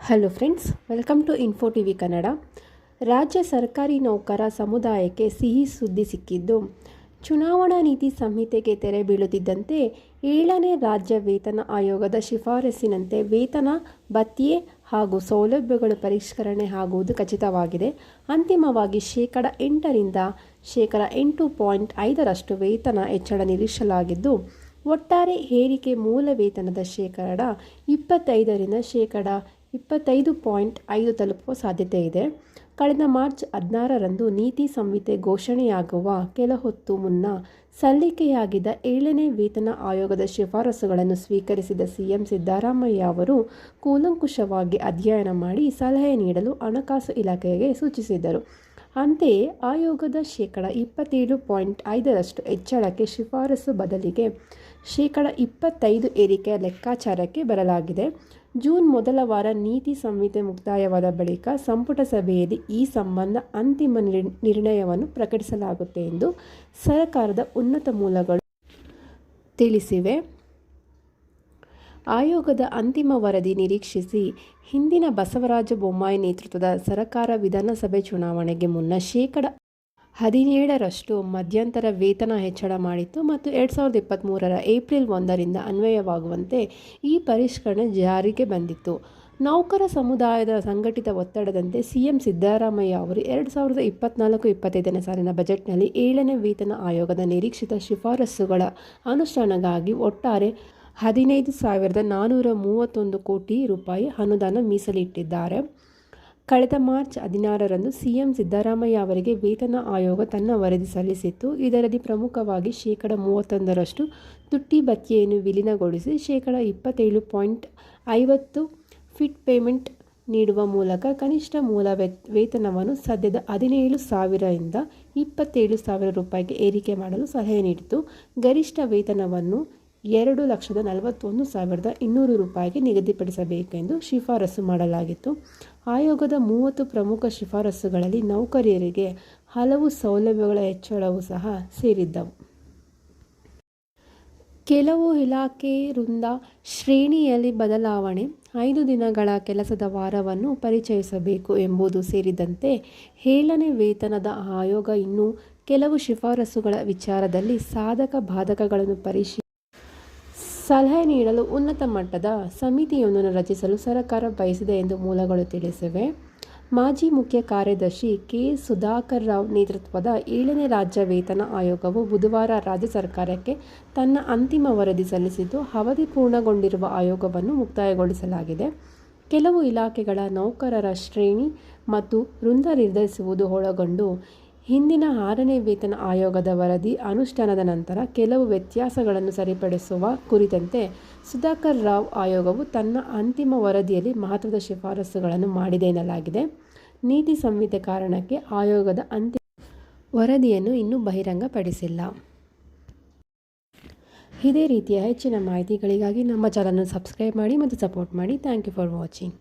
Hello friends, welcome to info TV Kannada. ರಾಜ್ಯ ಸರ್ಕಾರಿ ನೌಕರ ಸಮುದಾಯಕ್ಕೆ ಸಿಹಿ ಸುದ್ದಿ ಸಿಕ್ಕಿದ್ದು, ಚುನಾವಣಾ ನೀತಿ ಸಂಹಿತೆಗೆ ತೆರೆ ಬೀಳುತ್ತಿದ್ದಂತೆ 7ನೇ ರಾಜ್ಯ ವೇತನ ಆಯೋಗದ ಶಿಫಾರಸಿನಂತೆ ವೇತನ ಭತ್ಯೆ ಹಾಗೂ ಸೌಲಭ್ಯಗಳು ಪರಿಷ್ಕರಣೆ ಆಗುವುದು ಖಚಿತವಾಗಿದೆ. ಅಂತಿಮವಾಗಿ ಶೇಕಡ 8ರಿಂದ ಶೇಕಡ 8.5ರಷ್ಟು ವೇತನ ಹೆಚ್ಚಳ ನಿರೀಕ್ಷಿಸಲಾಗಿದ್ದು, ಒಟ್ಟಾರೆ ಏರಿಕೆ ಮೂಲ ವೇತನದ ಶೇಕಡ 25ರಿಂದ ಶೇಕಡ 25.5 ತಲುಪುವ ಸಾಧ್ಯತೆ ಇದೆ. ಕಳೆದ ಮಾರ್ಚ್ 16ರಂದು ನೀತಿ ಸಂಹಿತೆ ಘೋಷಣೆಯಾಗುವ ಕೆಲ ಹೊತ್ತು ಮುನ್ನ ಸಲ್ಲಿಕೆಯಾಗಿದ್ದ 7ನೇ ವೇತನ ಆಯೋಗದ ಶಿಫಾರಸುಗಳನ್ನು ಸ್ವೀಕರಿಸಿದ ಸಿಎಂ ಸಿದ್ದರಾಮಯ್ಯ ಅವರು ಕೂಲಂಕುಷವಾಗಿ ಅಧ್ಯಯನ ಮಾಡಿ ಸಲಹೆ ನೀಡಲು ಹಣಕಾಸು ಇಲಾಖೆಗೆ ಸೂಚಿಸಿದರು. ಅಂತೆಯೇ ಆಯೋಗದ ಶೇಕಡ 27.5ರಷ್ಟು ಹೆಚ್ಚಳಕ್ಕೆ ಶಿಫಾರಸು ಬದಲಿಗೆ ಶೇಕಡ 25 ಏರಿಕೆಯ ಲೆಕ್ಕಾಚಾರಕ್ಕೆ ಬರಲಾಗಿದೆ. ಜೂನ್ ಮೊದಲ ವಾರ ನೀತಿ ಸಂಹಿತೆ ಮುಕ್ತಾಯವಾದ ಬಳಿಕ ಸಂಪುಟ ಸಭೆಯಲ್ಲಿ ಈ ಸಂಬಂಧ ಅಂತಿಮ ನಿರ್ಣಯವನ್ನು ಪ್ರಕಟಿಸಲಾಗುತ್ತೆ ಎಂದು ಸರ್ಕಾರದ ಉನ್ನತ ಮೂಲಗಳು ತಿಳಿಸಿವೆ. ಆಯೋಗದ ಅಂತಿಮ ವರದಿ ನಿರೀಕ್ಷಿಸಿ ಹಿಂದಿನ ಬಸವರಾಜ ಬೊಮ್ಮಾಯಿ ನೇತೃತ್ವದ ಸರ್ಕಾರ ವಿಧಾನಸಭೆ ಚುನಾವಣೆಗೆ ಮುನ್ನ ಶೇಕಡ 17ರಷ್ಟು ಮಧ್ಯಂತರ ವೇತನ ಹೆಚ್ಚಳ ಮಾಡಿತ್ತು ಮತ್ತು 2023ರ ಏಪ್ರಿಲ್ 1ರಿಂದ ಅನ್ವಯವಾಗುವಂತೆ ಈ ಪರಿಷ್ಕರಣೆ ಜಾರಿಗೆ ಬಂದಿತ್ತು. ನೌಕರ ಸಮುದಾಯದ ಸಂಘಟಿತ ಒತ್ತಡದಂತೆ ಸಿಎಂ ಸಿದ್ದರಾಮಯ್ಯ ಅವರು 2024-25ನೇ ಸಾಲಿನ ಬಜೆಟ್ನಲ್ಲಿ 7ನೇ ವೇತನ ಆಯೋಗದ ನಿರೀಕ್ಷಿತ ಶಿಫಾರಸುಗಳ ಅನುಷ್ಠಾನಕ್ಕಾಗಿ ಒಟ್ಟಾರೆ 15,431 ಕೋಟಿ ರೂಪಾಯಿ ಅನುದಾನ ಮೀಸಲಿಟ್ಟಿದ್ದಾರೆ. ಕಳೆದ ಮಾರ್ಚ್ 16ರಂದು ಸಿಎಂ ಸಿದ್ದರಾಮಯ್ಯ ಅವರಿಗೆ ವೇತನ ಆಯೋಗ ತನ್ನ ವರದಿ ಸಲ್ಲಿಸಿತ್ತು. ಇದರಲ್ಲಿ ಪ್ರಮುಖವಾಗಿ ಶೇಕಡ 31ರಷ್ಟು ತುಟ್ಟಿ ಭತ್ಯೆಯನ್ನು ವಿಲೀನಗೊಳಿಸಿ ಶೇಕಡ 27.50 ಫಿಟ್ ಪೇಮೆಂಟ್ ನೀಡುವ ಮೂಲಕ ಕನಿಷ್ಠ ಮೂಲ ವೇತನವನ್ನು ಸದ್ಯದ 17,000ರಿಂದ 27,000 ರೂಪಾಯಿಗೆ ಏರಿಕೆ ಮಾಡಲು ಸಲಹೆ ನೀಡಿತು. ಗರಿಷ್ಠ ವೇತನವನ್ನು 2,41,200 ರೂಪಾಯಿಗೆ ನಿಗದಿಪಡಿಸಬೇಕೆಂದು ಶಿಫಾರಸು ಮಾಡಲಾಗಿತ್ತು. ಆಯೋಗದ 30 ಪ್ರಮುಖ ಶಿಫಾರಸುಗಳಲ್ಲಿ ನೌಕರರಿಗೆ ಹಲವು ಸೌಲಭ್ಯಗಳ ಹೆಚ್ಚಳವೂ ಸಹ ಸೇರಿದ್ದವು. ಕೆಲವು ಇಲಾಖೆ ವೃಂದ ಶ್ರೇಣಿಯಲ್ಲಿ ಬದಲಾವಣೆ, 5 ದಿನಗಳ ಕೆಲಸದ ವಾರವನ್ನು ಪರಿಚಯಿಸಬೇಕು ಎಂಬುದು ಸೇರಿದಂತೆ 7ನೇ ವೇತನದ ಆಯೋಗ ಇನ್ನೂ ಕೆಲವು ಶಿಫಾರಸುಗಳ ವಿಚಾರದಲ್ಲಿ ಸಾಧಕ ಬಾಧಕಗಳನ್ನು ಸಲಹೆ ನೀಡಲು ಉನ್ನತ ಮಟ್ಟದ ಸಮಿತಿಯೊಂದನ್ನು ರಚಿಸಲು ಸರ್ಕಾರ ಬಯಸಿದೆ ಎಂದು ಮೂಲಗಳು ತಿಳಿಸಿವೆ. ಮಾಜಿ ಮುಖ್ಯ ಕಾರ್ಯದರ್ಶಿ ಕೆ. ಸುಧಾಕರ್ ರಾವ್ ನೇತೃತ್ವದ 7ನೇ ರಾಜ್ಯ ವೇತನ ಆಯೋಗವು ಬುಧವಾರ ರಾಜ್ಯ ಸರ್ಕಾರಕ್ಕೆ ತನ್ನ ಅಂತಿಮ ವರದಿ ಸಲ್ಲಿಸಿದ್ದು, ಅವಧಿ ಪೂರ್ಣಗೊಂಡಿರುವ ಆಯೋಗವನ್ನು ಮುಕ್ತಾಯಗೊಳಿಸಲಾಗಿದೆ. ಕೆಲವು ಇಲಾಖೆಗಳ ನೌಕರರ ಶ್ರೇಣಿ ಮತ್ತು ವೃಂದ ನಿರ್ಧರಿಸುವುದು ಒಳಗೊಂಡು ಹಿಂದಿನ 6ನೇ ವೇತನ ಆಯೋಗದ ವರದಿ ಅನುಷ್ಠಾನದ ನಂತರ ಕೆಲವು ವ್ಯತ್ಯಾಸಗಳನ್ನು ಸರಿಪಡಿಸುವ ಕುರಿತಂತೆ ಸುಧಾಕರ್ ರಾವ್ ಆಯೋಗವು ತನ್ನ ಅಂತಿಮ ವರದಿಯಲ್ಲಿ ಮಹತ್ವದ ಶಿಫಾರಸುಗಳನ್ನು ಮಾಡಿದೆ ಎನ್ನಲಾಗಿದೆ. ನೀತಿ ಸಂಹಿತೆ ಕಾರಣಕ್ಕೆ ಆಯೋಗದ ಅಂತಿಮ ವರದಿಯನ್ನು ಇನ್ನೂ ಬಹಿರಂಗಪಡಿಸಿಲ್ಲ. ಇದೇ ರೀತಿಯ ಹೆಚ್ಚಿನ ಮಾಹಿತಿಗಳಿಗಾಗಿ ನಮ್ಮ ಚಾನಲನ್ನು ಸಬ್ಸ್ಕ್ರೈಬ್ ಮಾಡಿ ಮತ್ತು ಸಪೋರ್ಟ್ ಮಾಡಿ. Thank you for watching.